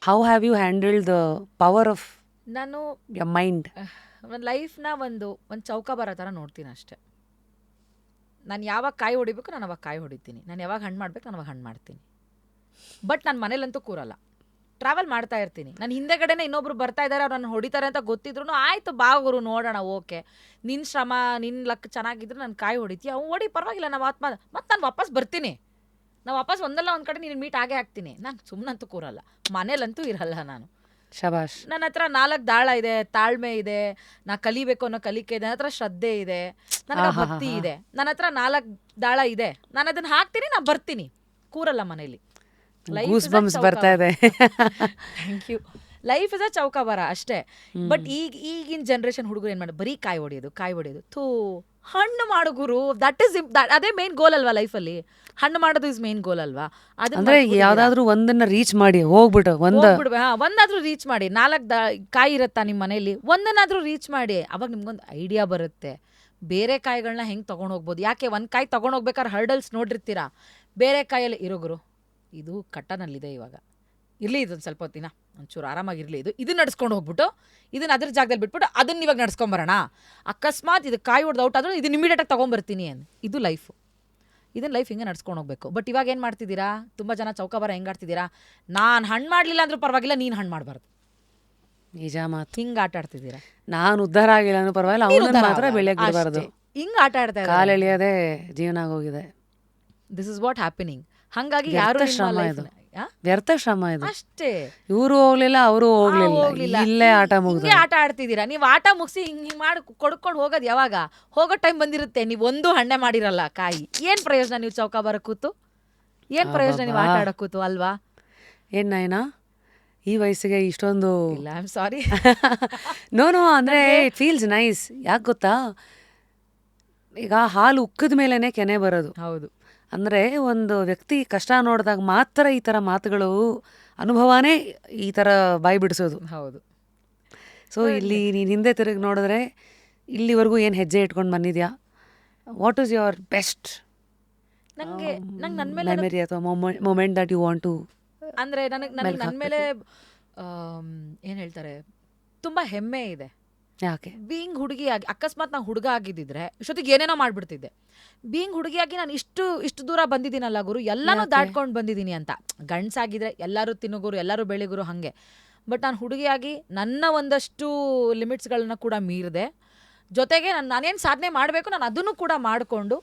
How have you handled the power of ನಾನು your mind? ಲೈಫ್ನ ಒಂದು ಚೌಕ ಬರೋ ಥರ ನೋಡ್ತೀನಿ ಅಷ್ಟೆ. ನಾನು ಯಾವಾಗ ಕಾಯಿ ಹೊಡಿಬೇಕು ನಾನು ಅವಾಗ ಕಾಯಿ ಹೊಡಿತೀನಿ, ನಾನು ಯಾವಾಗ ಹಣ್ಣು ಮಾಡ್ಬೇಕು ನಾನು ಅವಾಗ ಹಣ್ಣು ಮಾಡ್ತೀನಿ. ಬಟ್ ನಾನು ಮನೇಲಂತೂ ಕೂರಲ್ಲ, ಟ್ರಾವೆಲ್ ಮಾಡ್ತಾ ಇರ್ತೀನಿ. ನಾನು ಹಿಂದೆಗಡೆನೇ ಇನ್ನೊಬ್ರು ಬರ್ತಾ ಇದ್ದಾರೆ, ಅವ್ರು ನನ್ನ ಹೊಡಿತಾರೆ ಅಂತ ಗೊತ್ತಿದ್ರು ಆಯಿತು ಬಾ ಗುರು ನೋಡೋಣ, ಓಕೆ ನಿನ್ನ ಶ್ರಮ ನಿನ್ನ ಲಕ್ ಚೆನ್ನಾಗಿದ್ರು ನಾನು ಕಾಯಿ ಹೊಡಿತೀಯ, ಅವ್ನು ಹೊಡಿ ಪರವಾಗಿಲ್ಲ, ನಾವು ಮತ್ತು ನಾನು ವಾಪಸ್ ಬರ್ತೀನಿ. ನಾವು ವಾಪಸ್ ಒಂದಲ್ಲ ಒಂದು ಕಡೆ ನೀನು ಮೀಟ್ ಆಗೇ ಆಗ್ತೀನಿ. ನಾನು ಸುಮ್ಮನಂತೂ ಕೂರಲ್ಲ, ಮನೇಲಂತೂ ಇರಲ್ಲ ನಾನು. ಶಬಾಷ್. ನನ್ನ ಹತ್ರ 4 ದಾಳ ಇದೆ, ತಾಳ್ಮೆ ಇದೆ, ನಾ ಕಲಿಬೇಕು ಅನ್ನೋ ಕಲಿಕೆ ಇದೆ, ನನ್ನ ಹತ್ರ ಶ್ರದ್ಧೆ ಇದೆ, ನನಗೆ ಭಕ್ತಿ ಇದೆ, ನನ್ನ ಹತ್ರ 4 ದಾಳ ಇದೆ, ನಾನು ಅದನ್ನ ಹಾಕ್ತೀನಿ, ನಾ ಬರ್ತೀನಿ, ಕೂರಲ್ಲ ಮನೇಲಿ. ಗೂಸ್ ಬಂಪ್ಸ್ ಬರ್ತಾ ಇದೆ. Thank you. Life is a ಚೌಕಾಬಾರ ಅಷ್ಟೇ. ಬಟ್ ಈಗಿನ ಜನ್ರೇಷನ್ ಹುಡುಗರು ಏನು ಮಾಡಿ ಬರೀ ಕಾಯಿ ಹೊಡೆಯೋದು ಥೂ, ಹಣ್ಣು ಮಾಡು ಗುರು, ದಟ್ ಈಸ್ ಅದೇ ಮೇನ್ ಗೋಲ್ ಅಲ್ವಾ ಲೈಫಲ್ಲಿ. ಹಣ್ಣು ಮಾಡೋದು ಇಸ್ ಮೇನ್ ಗೋಲ್ ಅಲ್ವಾ. ಅಂದ್ರೆ ಯಾವ್ದಾದ್ರು ಒಂದನ್ನ ರೀಚ್ ಮಾಡಿ ಹೋಗ್ಬಿಟ್ಟು ಒಂದಾದ್ರೂ ರೀಚ್ ಮಾಡಿ. 4 ಕಾಯಿ ಇರುತ್ತಾ ನಿಮ್ಮ ಮನೇಲಿ, ಒಂದನ್ನಾದ್ರೂ ರೀಚ್ ಮಾಡಿ, ಅವಾಗ ನಿಮ್ಗೊಂದು ಐಡಿಯಾ ಬರುತ್ತೆ ಬೇರೆ ಕಾಯಿಗಳನ್ನ ಹೆಂಗೆ ತೊಗೊಂಡೋಗ್ಬೋದು. ಯಾಕೆ ಒಂದು ಕಾಯಿ ತೊಗೊಂಡೋಗ್ಬೇಕಾದ್ರೆ ಹರ್ಡಲ್ಸ್ ನೋಡಿರ್ತೀರಾ, ಬೇರೆ ಕಾಯಲ್ಲಿ ಇರೋಗುರು ಇದು ಕಟ್ಟನಲ್ಲಿದೆ ಇವಾಗ ಇರಲಿ, ಇದೊಂದು ಸ್ವಲ್ಪ ಹೊತ್ತಿನ ಒಂಚೂರು ಆರಾಮಾಗಿರಲಿ, ಇದು ನಡ್ಸ್ಕೊಂಡು ಹೋಗ್ಬಿಟ್ಟು ಇದನ್ನ ಅದ್ರ ಜಾಗದಲ್ಲಿ ಬಿಟ್ಬಿಟ್ಟು ಅದನ್ನ ಇವಾಗ ನಡ್ಸ್ಕೊಂಬರೋಣ, ಅಕಸ್ಮಾತ್ ಇದು ಕಾಯಿ ಹೊಡೆದು ಔಟ್ ಆದರೂ ಇದನ್ನ ಇಮಿಡಿಯೇಟಾಗಿ ತೊಗೊಂಬರ್ತೀನಿ ಇದು ಲೈಫು. ಇದನ್ನ ಲೈಫ್ ಹಿಂಗೆ ನಡ್ಸ್ಕೊಂಡು ಹೋಗ್ಬೇಕು. ಬಟ್ ಇವಾಗ ಏನು ಮಾಡ್ತಿದ್ದೀರಾ, ತುಂಬ ಜನ ಚೌಕಾಬಾರ ಹೆಂಗೆ ಆಡ್ತಿದ್ದೀರಾ, ನಾನು ಹಣ್ಣು ಮಾಡಲಿಲ್ಲ ಅಂದ್ರೂ ಪರವಾಗಿಲ್ಲ, ನೀನು ಹಣ್ಣು ಮಾಡಬಾರ್ದು, ನಿಜ ಮಾತು. ಹಿಂಗೆ ಆಟ ಆಡ್ತಿದ್ದೀರಾ. ನಾನು ಉದ್ಧಾರ ಆಗಿಲ್ಲ ಅನ್ನೋ ಪರವಾಗಿಲ್ಲ, ಅವನನ್ನ ಮಾತ್ರ ಬೆಳೆಯಕ್ಕೆ ಬಿಡಬಾರ್ದು. ಹಿಂಗೆ ಆಟ ಆಡ್ತಾ ಇದ್ದಾರೆ, ಕಾಲೆಳೆಯೋದೇ ಜೀವನ ಆಗೋಗಿದೆ. This is what happening. ಹಾಗಾಗಿ ಯಾರು ವ್ಯರ್ಥ ಶ್ರಮ ಇದು ಅಷ್ಟೇ. ಇವರು ಹೋಗ್ಲಿಲ್ಲ, ಅವರು ಹೋಗ್ಲಿಲ್ಲ, ಇಲ್ಲೇ ಆಟ ಮುಗಿದು ಆಟ ಆಡ್ತಿದ್ದೀರಾ. ನೀವು ಆಟ ಮುಗಿಸಿ ಹಿಂಗೆ ಮಾಡಿ ಕೊಡ್ಕೊಂಡು ಹೋಗೋದು ಯಾವಾಗ, ಹೋಗೋ ಟೈಮ್ ಬಂದಿರುತ್ತೆ, ನೀವು ಒಂದು ಹಣ್ಣೆ ಮಾಡಿರಲ್ಲ ಕಾಯಿ, ಏನು ಪ್ರಯೋಜನ ನೀವು ಚೌಕಾಬಾರ ಕೂತು, ಏನು ಪ್ರಯೋಜನ ನೀವು ಆಟ ಆಡೋ ಕೂತು ಅಲ್ವಾ. ಏನ್ ನಾಯನಾ ಈ ವಯಸ್ಸಿಗೆ ಇಷ್ಟೊಂದು ಇಲ್ಲ, ಐ ಆಮ್ ಸಾರಿ. ನೋ ಅಂದ್ರೆ ಇಟ್ ಫೀಲ್ಸ್ ನೈಸ್. ಯಾಕೆ ಗೊತ್ತಾ, ಈಗ ಹಾಲು ಉಕ್ಕಿದ ಮೇಲೇನೆ ಕೆನೆ ಬರೋದು. ಹೌದು. ಅಂದರೆ ಒಂದು ವ್ಯಕ್ತಿ ಕಷ್ಟ ನೋಡಿದಾಗ ಮಾತ್ರ ಈ ಥರ ಮಾತುಗಳು, ಅನುಭವನೇ ಈ ಥರ ಬಾಯಿ ಬಿಡಿಸೋದು. ಹೌದು. ಸೊ ಇಲ್ಲಿ ನೀನು ಹಿಂದೆ ತಿರುಗಿ ನೋಡಿದ್ರೆ ಇಲ್ಲಿವರೆಗೂ ಏನು ಹೆಜ್ಜೆ ಇಟ್ಕೊಂಡು ಬಂದಿದ್ಯಾ, what is your best memory ಅಥವಾ moment that you want to? ಅಂದರೆ ನನಗೆ ನನ್ನ ಮೇಲೆ ಏನು ಹೇಳ್ತಾರೆ, ತುಂಬ ಹೆಮ್ಮೆ ಇದೆ. ಯಾಕೆ? ಬೀಯಿಂಗ್ ಹುಡುಗಿಯಾಗಿ, ಅಕಸ್ಮಾತ್ ನಾನು ಹುಡುಗ ಆಗಿದ್ದಿದ್ರೆ ಇಷ್ಟೊತ್ತಿಗೆ ಏನೇನೋ ಮಾಡಿಬಿಡ್ತಿದ್ದೆ. ಬೀಯಿಂಗ್ ಹುಡುಗಿಯಾಗಿ ನಾನು ಇಷ್ಟು ದೂರ ಬಂದಿದ್ದೀನಲ್ಲ ಗುರು, ಎಲ್ಲನೂ ದಾಟ್ಕೊಂಡು ಬಂದಿದ್ದೀನಿ ಅಂತ. ಗಂಡ್ಸಾಗಿದ್ರೆ ಎಲ್ಲರೂ ತಿನ್ನೋಗುರು, ಎಲ್ಲರೂ ಬೆಳಿಗುರು ಹಾಗೆ. ಬಟ್ ನಾನು ಹುಡುಗಿಯಾಗಿ ನನ್ನ ಒಂದಷ್ಟು ಲಿಮಿಟ್ಸ್ಗಳನ್ನ ಕೂಡ ಮೀರಿದೆ. ಜೊತೆಗೆ ನಾನೇನು ಸಾಧನೆ ಮಾಡಬೇಕು ನಾನು ಅದನ್ನು ಕೂಡ ಮಾಡಿಕೊಂಡು,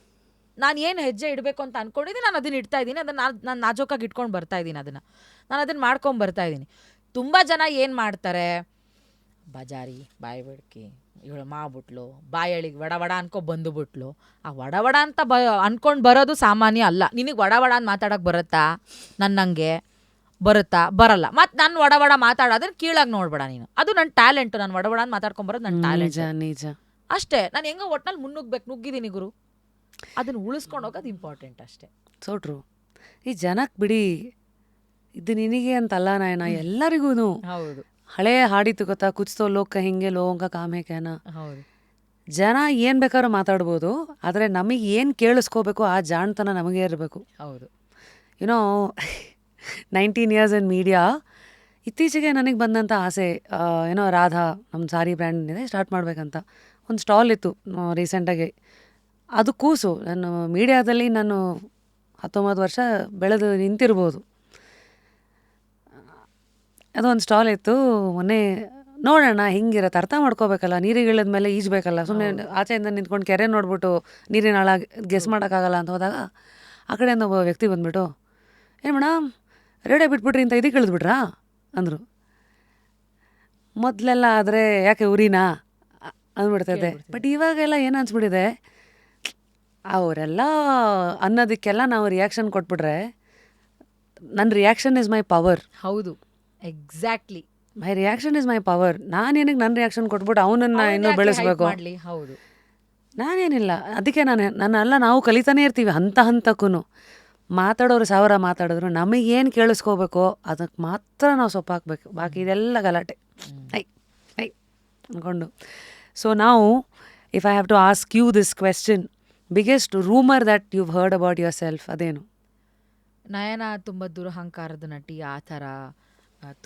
ನಾನು ಏನು ಹೆಜ್ಜೆ ಇಡಬೇಕು ಅಂತ ಅಂದ್ಕೊಂಡಿದ್ದೀನಿ ನಾನು ಅದನ್ನು ಇಡ್ತಾ ಇದ್ದೀನಿ. ಅದನ್ನು ನಾನು ನಾಜೂಕಾಗಿ ಇಟ್ಕೊಂಡು ಬರ್ತಾ ಇದ್ದೀನಿ, ನಾನು ಅದನ್ನು ಮಾಡ್ಕೊಂಡು ಬರ್ತಾ ಇದ್ದೀನಿ. ತುಂಬ ಜನ ಏನು ಮಾಡ್ತಾರೆ, ಬಜಾರಿ ಬಾಯಿ ಬಿಡ್ಕಿ ಇವಳು ಮಾಡ್ಬಿಟ್ಲು, ಬಾಯಳಿಗೆ ವಡ ಅನ್ಕೊ ಬಂದುಬಿಟ್ಲು. ಆ ವಡ ಅಂತ ಅನ್ಕೊಂಡು ಬರೋದು ಸಾಮಾನ್ಯ ಅಲ್ಲ. ನಿನಗೆ ವಡ ಅಂತ ಮಾತಾಡೋಕೆ ಬರುತ್ತಾ, ನನ್ನಂಗೆ ಬರುತ್ತಾ, ಬರಲ್ಲ. ಮತ್ತು ನಾನು ವಡ ಮಾತಾಡೋದನ್ನ ಕೀಳಾಗಿ ನೋಡ್ಬೇಡ ನೀನು, ಅದು ನನ್ನ ಟ್ಯಾಲೆಂಟು. ನಾನು ವಡ ಅಂತ ಮಾತಾಡ್ಕೊಂಬರೋದು ನನ್ನ ಟ್ಯಾಲೆಂಟ್ ನಿಜ ಅಷ್ಟೇ. ನಾನು ಹೆಂಗೋ ಒಟ್ನಲ್ಲಿ ನುಗ್ಗಿದ್ದೀನಿ ಗುರು, ಅದನ್ನು ಉಳಿಸ್ಕೊಂಡು ಹೋಗೋದು ಇಂಪಾರ್ಟೆಂಟ್ ಅಷ್ಟೇ. So true. ಈ ಜನಕ್ಕೆ ಬಿಡಿ, ಇದು ನಿನಗೆ ಅಂತಲ್ಲ ನಾಯನ, ಎಲ್ಲರಿಗೂ. ಹೌದು. ಹಳೆ ಹಾಡಿತು ಗೊತ್ತಾ, ಕುಚ್ತೋ ಲೋಕ ಹಿಂಗೆ ಲೋಂಗ ಕಾಮೆ ಕ್ಯಾನ. ಹೌದು. ಜನ ಏನು ಬೇಕಾದ್ರೂ ಮಾತಾಡ್ಬೋದು, ಆದರೆ ನಮಗೆ ಏನು ಕೇಳಿಸ್ಕೋಬೇಕು ಆ ಜಾಣ್ತನ ನಮಗೆ ಇರಬೇಕು. ಹೌದು. YONO 19 years in media. ಇತ್ತೀಚೆಗೆ ನನಗೆ ಬಂದಂಥ ಆಸೆ, ಏನೋ ರಾಧಾ ನಮ್ಮ ಸಾರಿ ಬ್ರ್ಯಾಂಡ್ ಇದೆ ಸ್ಟಾರ್ಟ್ ಮಾಡಬೇಕಂತ. ಒಂದು ಸ್ಟಾಲ್ ಇತ್ತು ರೀಸೆಂಟಾಗಿ, ಅದು ಕೂಸು. ನಾನು ಮೀಡಿಯಾದಲ್ಲಿ ನಾನು 19 ವರ್ಷ ಬೆಳೆದು ನಿಂತಿರ್ಬೋದು. ಅದೊಂದು ಸ್ಟಾಲ್ ಇತ್ತು. ಮೊನ್ನೆ ನೋಡೋಣ ಹಿಂಗಿರತ್ತೆ, ಅರ್ಥ ಮಾಡ್ಕೋಬೇಕಲ್ಲ, ನೀರಿಗೆ ಇಳಿದ್ಮೇಲೆ ಈಜಬೇಕಲ್ಲ, ಸುಮ್ಮನೆ ಆಚೆಯಿಂದ ನಿಂತ್ಕೊಂಡು ಕೆರೆ ನೋಡ್ಬಿಟ್ಟು ನೀರಿನ ಆಳ ಗೆಸ್ ಮಾಡೋಕ್ಕಾಗಲ್ಲ ಅಂತ ಹೋದಾಗ ಆ ಕಡೆಯಿಂದ ಒಬ್ಬ ವ್ಯಕ್ತಿ ಬಂದ್ಬಿಟ್ಟು, ಏನು ಮೇಡಮ್ ರೇಡೇ ಬಿಟ್ಬಿಟ್ರಿ ಅಂತ ಇದಕ್ಕೆ ಇಳಿದ್ಬಿಟ್ರಾ ಅಂದರು. ಮೊದಲೆಲ್ಲ ಆದರೆ ಯಾಕೆ ಉರಿನಾ ಅಂದ್ಬಿಡ್ತದೆ. ಬಟ್ ಇವಾಗೆಲ್ಲ ಏನು ಅನ್ಸ್ಬಿಟ್ಟಿದೆ, ಅವರೆಲ್ಲ ಅನ್ನೋದಕ್ಕೆಲ್ಲ ನಾವು ರಿಯಾಕ್ಷನ್ ಕೊಟ್ಬಿಟ್ರೆ, ನನ್ನ ರಿಯಾಕ್ಷನ್ ಇಸ್ ಮೈ ಪವರ್. ಹೌದು, exactly. My reaction is my power. ನಾನೇನಿಗೆ ನನ್ನ ರಿಯಾಕ್ಷನ್ ಕೊಟ್ಬಿಟ್ಟು ಅವನನ್ನು ಇನ್ನೂ ಬೆಳೆಸ್ಬೇಕು? ಹೌದು. ನಾನೇನಿಲ್ಲ, ಅದಕ್ಕೆ ನನ್ನೆಲ್ಲ ನಾವು ಕಲಿತಾನೇ ಇರ್ತೀವಿ ಹಂತಕ್ಕೂ. ಮಾತಾಡೋರು 1000 ಮಾತಾಡಿದ್ರು ನಮಗೇನು ಕೇಳಿಸ್ಕೋಬೇಕೋ ಅದಕ್ಕೆ ಮಾತ್ರ ನಾವು ಸೊಪ್ಪು ಹಾಕ್ಬೇಕು, ಬಾಕಿ ಇದೆಲ್ಲ ಗಲಾಟೆ ಐ ಅಂದ್ಕೊಂಡು. ಸೊ ನಾವು, if I have to ask you this question, biggest rumour that you heard about yourself ಅದೇನು? ನಯನ ತುಂಬ ದುರಹಂಕಾರದ ನಟಿ, ಆ ಥರ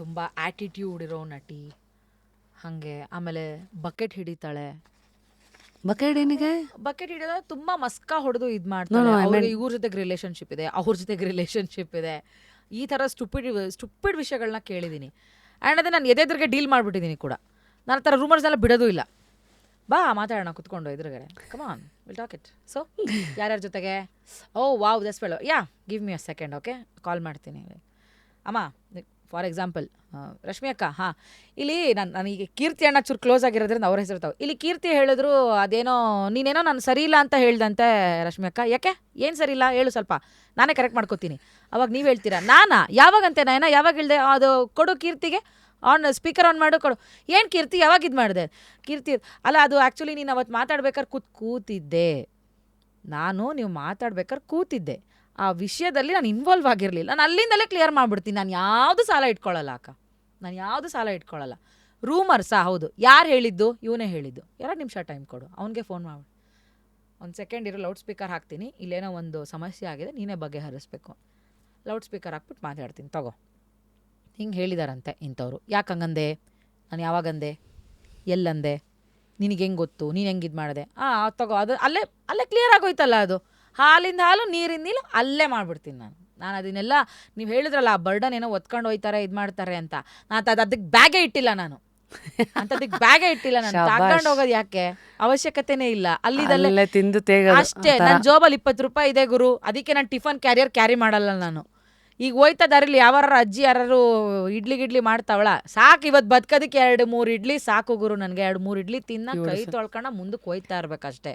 ತುಂಬ ಆ್ಯಟಿಟ್ಯೂಡ್ ಇರೋ ನಟಿ ಹಾಗೆ. ಆಮೇಲೆ ಬಕೆಟ್ ಹಿಡಿತಾಳೆ. ಬಕೆಡಿನಿಗೆ ಬಕೆಟ್ ಹಿಡಿಯೋದು ತುಂಬ ಮಸ್ಕ ಹೊಡೆದು ಇದು ಮಾಡ್ತಾಳೆ. ಅವ್ರಿಗೆ ಇವ್ರ ಜೊತೆಗೆ ರಿಲೇಷನ್ಶಿಪ್ ಇದೆ, ಅವ್ರ ಜೊತೆಗೆ ರಿಲೇಷನ್ಶಿಪ್ ಇದೆ, ಈ ಥರ ಸ್ಟುಪಿಡ್ ವಿಷಯಗಳನ್ನ ಕೇಳಿದ್ದೀನಿ. ಆ್ಯಂಡ್ ಅದೇ ನಾನು ಎದೆದ್ರಿಗೆ ಡೀಲ್ ಮಾಡಿಬಿಟ್ಟಿದ್ದೀನಿ ಕೂಡ. ನಾನು ಆ ಥರ ರೂಮರ್ಸ್ನೆಲ್ಲ ಬಿಡೋದು ಇಲ್ಲ. ಬಾ ಮಾತಾಡೋಣ ಕುತ್ಕೊಂಡು ಎದುರುಗಡೆ, come on will talk it. So ಯಾರ್ಯಾರ ಜೊತೆಗೆ, oh wow this fellow, yeah give me a second, okay call ಮಾಡ್ತೀನಿ. ಅಮ್ಮ ಫಾರ್ ಎಕ್ಸಾಂಪಲ್ ರಶ್ಮಿ ಅಕ್ಕ, ಹಾಂ ಇಲ್ಲಿ ನನಗೆ ಕೀರ್ತಿ ಅಣ್ಣ ಚೂರು ಕ್ಲೋಸ್ ಆಗಿರೋದ್ರಿಂದ ಅವ್ರ ಹೆಸರು ತಾವು. ಇಲ್ಲಿ ಕೀರ್ತಿ ಹೇಳಿದ್ರು ಅದೇನೋ ನೀನೇನೋ ನಾನು ಸರಿ ಇಲ್ಲ ಅಂತ ಹೇಳ್ದಂತೆ ರಶ್ಮಿ ಅಕ್ಕ. ಯಾಕೆ ಏನು ಸರಿ ಇಲ್ಲ ಹೇಳು ಸ್ವಲ್ಪ, ನಾನೇ ಕರೆಕ್ಟ್ ಮಾಡ್ಕೋತೀನಿ. ಅವಾಗ ನೀವು ಹೇಳ್ತೀರಾ ನಾನಾ ಯಾವಾಗಂತೆ ನಾ ಯಾವಾಗ ಹೇಳ್ದೆ, ಅದು ಕೊಡು ಕೀರ್ತಿಗೆ ಆನ್ ಸ್ಪೀಕರ್ ಆನ್ ಮಾಡು ಕೊಡು. ಏನು ಕೀರ್ತಿ ಯಾವಾಗ ಇದು ಮಾಡಿದೆ ಕೀರ್ತಿ? ಅಲ್ಲ ಅದು ಆ್ಯಕ್ಚುಲಿ ನೀನು ಅವತ್ತು ಮಾತಾಡ್ಬೇಕಾದ್ರೆ ಕೂತಿದ್ದೆ ನಾನು, ನೀವು ಮಾತಾಡ್ಬೇಕಾದ್ರೆ ಕೂತಿದ್ದೆ, ಆ ವಿಷಯದಲ್ಲಿ ನಾನು ಇನ್ವಾಲ್ವ್ ಆಗಿರಲಿಲ್ಲ. ನಾನು ಅಲ್ಲಿಂದಲೇ ಕ್ಲಿಯರ್ ಮಾಡಿಬಿಡ್ತೀನಿ. ನಾನು ಯಾವುದು ಸಾಲ ಇಟ್ಕೊಳ್ಳಲ್ಲ ಅಕ್ಕ, ನಾನು ಯಾವುದು ಸಾಲ ಇಟ್ಕೊಳ್ಳಲ್ಲ. ರೂಮರ್ಸಾ? ಹೌದು. ಯಾರು ಹೇಳಿದ್ದು? ಇವನೇ ಹೇಳಿದ್ದು. 2 ನಿಮಿಷ ಟೈಮ್ ಕೊಡು, ಅವನಿಗೆ ಫೋನ್ ಮಾಡಿ, ಒಂದು ಸೆಕೆಂಡ್ ಇರೋ ಲೌಡ್ ಸ್ಪೀಕರ್ ಹಾಕ್ತೀನಿ, ಇಲ್ಲೇನೋ ಒಂದು ಸಮಸ್ಯೆ ಆಗಿದೆ, ನೀನೇ ಬಗೆಹರಿಸ್ಬೇಕು. ಲೌಡ್ ಸ್ಪೀಕರ್ ಹಾಕ್ಬಿಟ್ಟು ಮಾತಾಡ್ತೀನಿ, ತಗೋ ಹಿಂಗೆ ಹೇಳಿದಾರಂತೆ ಇಂಥವ್ರು. ಯಾಕೆ ಹಂಗಂದೆ? ನಾನು ಯಾವಾಗಂದೆ? ಎಲ್ಲಂದೆ? ನಿನಗೆ ಹೆಂಗೆ ಗೊತ್ತು? ನೀನು ಹೆಂಗೆ ಇದು ಮಾಡಿದೆ? ತಗೋ, ಅದು ಅಲ್ಲೇ ಕ್ಲಿಯರ್ ಆಗೋಯ್ತಲ್ಲ. ಅದು ಹಾಲಿಂದ ಹಾಲು ನೀರಿಂದ ನೀರು ಅಲ್ಲೇ ಮಾಡಿಬಿಡ್ತೀನಿ ನಾನು ಅದನ್ನೆಲ್ಲ. ನೀವು ಹೇಳಿದ್ರಲ್ಲ ಆ ಬರ್ಡನ್ ಏನೋ ಒತ್ಕೊಂಡು ಹೋಯ್ತಾರೆ ಇದು ಮಾಡ್ತಾರೆ ಅಂತ, ನಾನು ಅದಕ್ಕೆ ಬ್ಯಾಗೇ ಇಟ್ಟಿಲ್ಲ. ನಾನು ಅಂತದಕ್ಕೆ ಬ್ಯಾಗೇ ಇಟ್ಟಿಲ್ಲ. ನಾನು ತಗೊಂಡು ಹೋಗೋದು ಯಾಕೆ? ಅವಶ್ಯಕತೆನೇ ಇಲ್ಲ. ಅಲ್ಲಿದಲ್ಲೇ ತಿಂದು ಅಷ್ಟೇ. ನನ್ನ ಜೋಬಲ್ಲಿ 20 ರೂಪಾಯಿ ಇದೆ ಗುರು, ಅದಕ್ಕೆ ನಾನು ಟಿಫನ್ ಕ್ಯಾರಿಯರ್ ಕ್ಯಾರಿ ಮಾಡಲ್ಲ ನಾನು. ಈಗ ಹೋಯ್ತಾ ದಾರಿಲಿ ಯಾವಾರ ಅಜ್ಜಿ ಯಾರು ಇಡ್ಲಿ ಮಾಡ್ತಾವಳ, ಸಾಕು ಇವತ್ತು ಬದುಕೋದಕ್ಕೆ 2-3 ಇಡ್ಲಿ ಸಾಕು ಗುರು ನನಗೆ. 2-3 ಇಡ್ಲಿ ತಿನ್ನ ಕೈ ತೊಳ್ಕೊಂಡು ಮುಂದಕ್ಕೆ ಹೋಯ್ತಾ ಇರ್ಬೇಕಷ್ಟೇ.